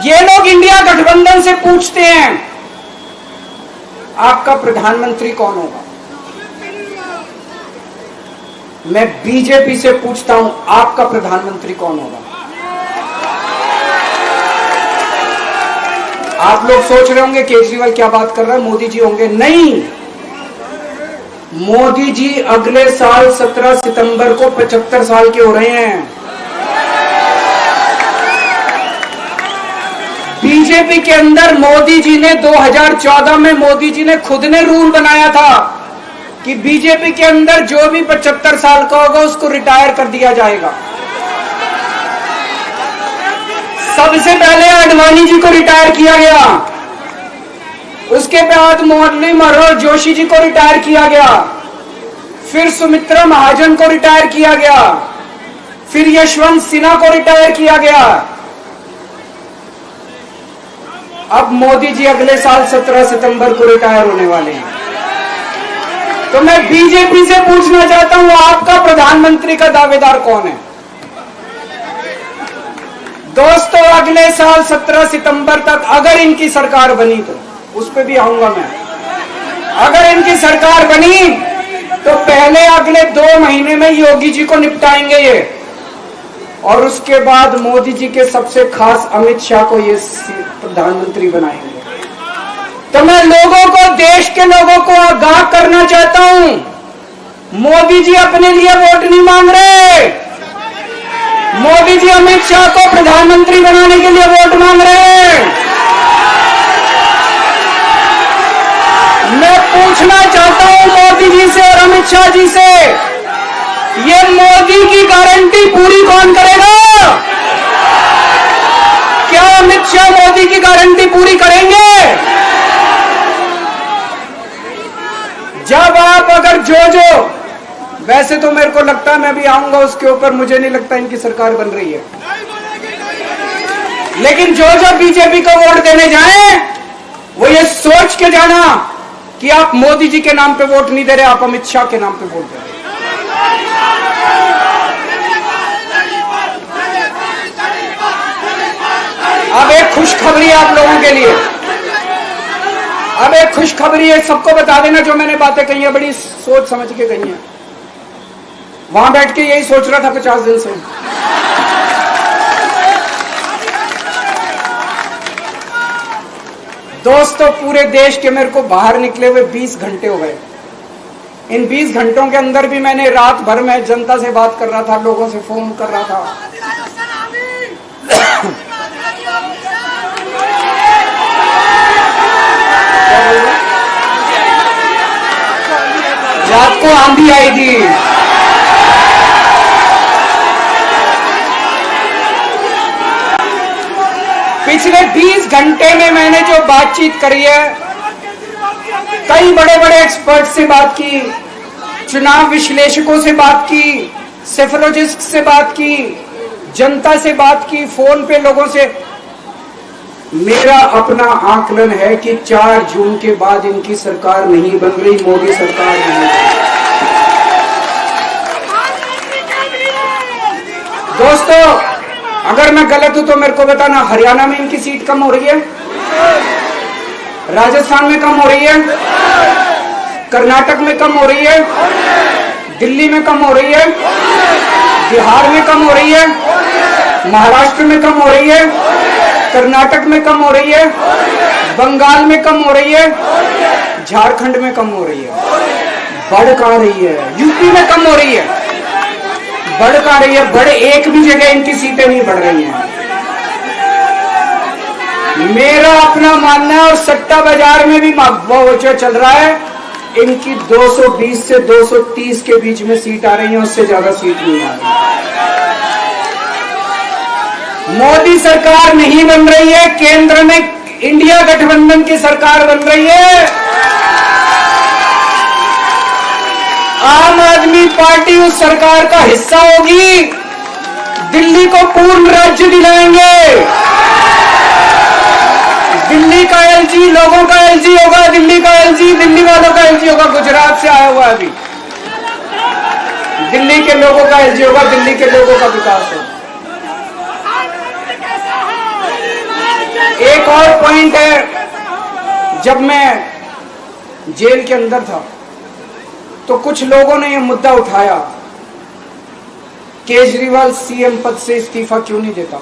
ये लोग इंडिया गठबंधन से पूछते हैं आपका प्रधानमंत्री कौन होगा। मैं बीजेपी से पूछता हूं आपका प्रधानमंत्री कौन होगा। आप लोग सोच रहे होंगे केजरीवाल क्या बात कर रहा है, मोदी जी होंगे। नहीं, मोदी जी अगले साल 17 सितंबर को 75 साल के हो रहे हैं। बीजेपी के अंदर मोदी जी ने 2014 में मोदी जी ने खुद ने रूल बनाया था कि बीजेपी के अंदर जो भी 75 साल का होगा उसको रिटायर कर दिया जाएगा। सबसे पहले आडवाणी जी को रिटायर किया गया, उसके बाद मुरली मनोहर जोशी जी को रिटायर किया गया, फिर सुमित्रा महाजन को रिटायर किया गया, फिर यशवंत सिन्हा को रिटायर किया गया। अब मोदी जी अगले साल 17 सितंबर को रिटायर होने वाले हैं। तो मैं बीजेपी से पूछना चाहता हूं आपका प्रधानमंत्री का दावेदार कौन है। दोस्तों, अगले साल 17 सितंबर तक अगर इनकी सरकार बनी तो उस पर भी आऊंगा मैं। अगर इनकी सरकार बनी तो पहले अगले 2 महीने में योगी जी को निपटाएंगे ये, और उसके बाद मोदी जी के सबसे खास अमित शाह को ये प्रधानमंत्री बनाएंगे। तो मैं लोगों को, देश के लोगों को आगाह करना चाहता हूं, मोदी जी अपने लिए वोट नहीं मांग रहे। मोदी जी अमित शाह को प्रधानमंत्री बनाने के लिए वोट मांग रहे हैं। मैं पूछना चाहता हूं मोदी जी से और अमित शाह जी से, ये मोदी की गारंटी पूरी कौन करेगा? क्या अमित शाह मोदी की गारंटी पूरी करेंगे? जब आप अगर जो वैसे तो मेरे को लगता है मैं भी आऊंगा उसके ऊपर, मुझे नहीं लगता इनकी सरकार बन रही है, लेकिन जो बीजेपी को वोट देने जाएं वो ये सोच के जाना कि आप मोदी जी के नाम पे वोट नहीं दे रहे, आप अमित शाह के नाम पे वोट दे रहे। अब एक खुशखबरी आप लोगों के लिए, अब एक खुशखबरी है, सबको बता देना जो मैंने बातें कही है बड़ी सोच समझ के कही है। वहां बैठ के यही सोच रहा था 50 दिन से। दोस्तों, पूरे देश के मेरे को बाहर निकले हुए 20 घंटे हो गए। इन 20 घंटों के अंदर भी मैंने रात भर में जनता से बात कर रहा था, लोगों से फोन कर रहा था। रात को आंधी आई थी, पिछले 20 घंटे में मैंने जो बातचीत करी है, कई बड़े बड़े एक्सपर्ट से बात की, चुनाव विश्लेषकों से बात की, सेफोलॉजिस्ट से बात की, जनता से बात की, फोन पे लोगों से। मेरा अपना आकलन है कि 4 जून के बाद इनकी सरकार नहीं बन रही, मोदी सरकार नहीं। दोस्तों, अगर मैं गलत हूं तो मेरे को बताना। हरियाणा में इनकी सीट कम हो रही है, राजस्थान में कम हो रही है, कर्नाटक में कम हो रही है, दिल्ली में कम हो रही है, बिहार में कम हो रही है, महाराष्ट्र में कम हो रही है, कर्नाटक में कम हो रही है, बंगाल में कम हो रही है, झारखंड में कम हो रही है। बढ़ कहां रही है? यूपी में कम हो रही है, बढ़ कहां रही है? बड़े एक भी जगह इनकी सीटें नहीं बढ़ रही हैं। मेरा अपना मानना है, और सट्टा बाजार में भी जो चल रहा है, इनकी 220 से 230 के बीच में सीट आ रही है, उससे ज्यादा सीट नहीं आ रही। मोदी सरकार नहीं बन रही है, केंद्र में इंडिया गठबंधन की सरकार बन रही है। आम आदमी पार्टी उस सरकार का हिस्सा होगी। दिल्ली को पूर्ण राज्य दिलाएंगे। दिल्ली का एलजी लोगों का एलजी होगा, दिल्ली का एलजी दिल्ली वालों का एलजी होगा। गुजरात से आया हुआ अभी, दिल्ली के लोगों का एलजी होगा, दिल्ली के लोगों का विकास होगा। और पॉइंट है, जब मैं जेल के अंदर था तो कुछ लोगों ने यह मुद्दा उठाया, केजरीवाल सीएम पद से इस्तीफा क्यों नहीं देता।